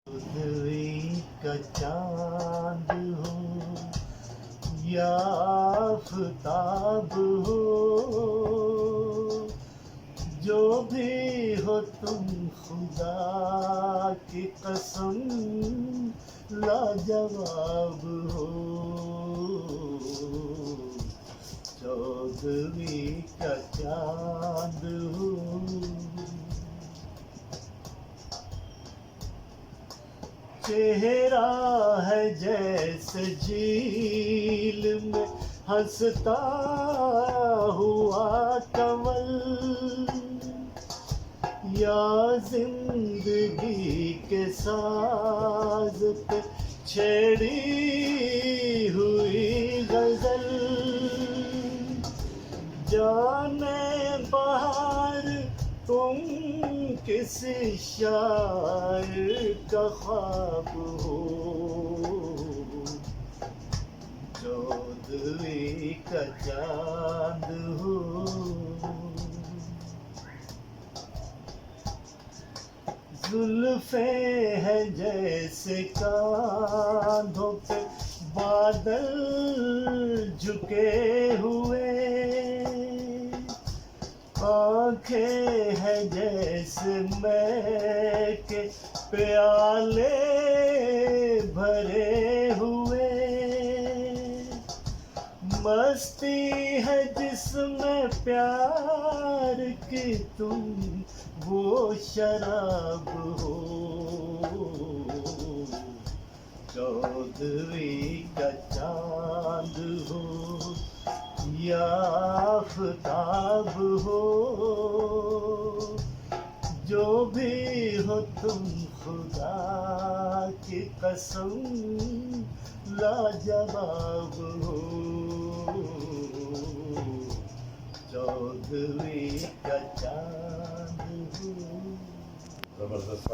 पृथ्वी का चांद हो या आफताब हो, जो भी हो तुम खुदा की कसम लाजवाब हो। चौदहवीं का चांद हो। चेहरा है जैसे झील में हंसता हुआ कंवल, या जिंदगी के साज पे छेड़ी हुई गजल। जाने बाहर तुम किस शायर का ख्वाब हो। चौदहवीं का चांद हो। जुल्फे है जैसे कांधों पे बादल झुके हुए, आंखें है जैसे मैं के प्याले भरे हुए। मस्ती है जिसमें प्यार की तुम वो शराब हो। चौदहवीं का चांद हो या आफताब हो, जो भी हो तुम खुदा की कसम लाजवाब हो। चौदहवीं का चांद हो। जबरदस्त।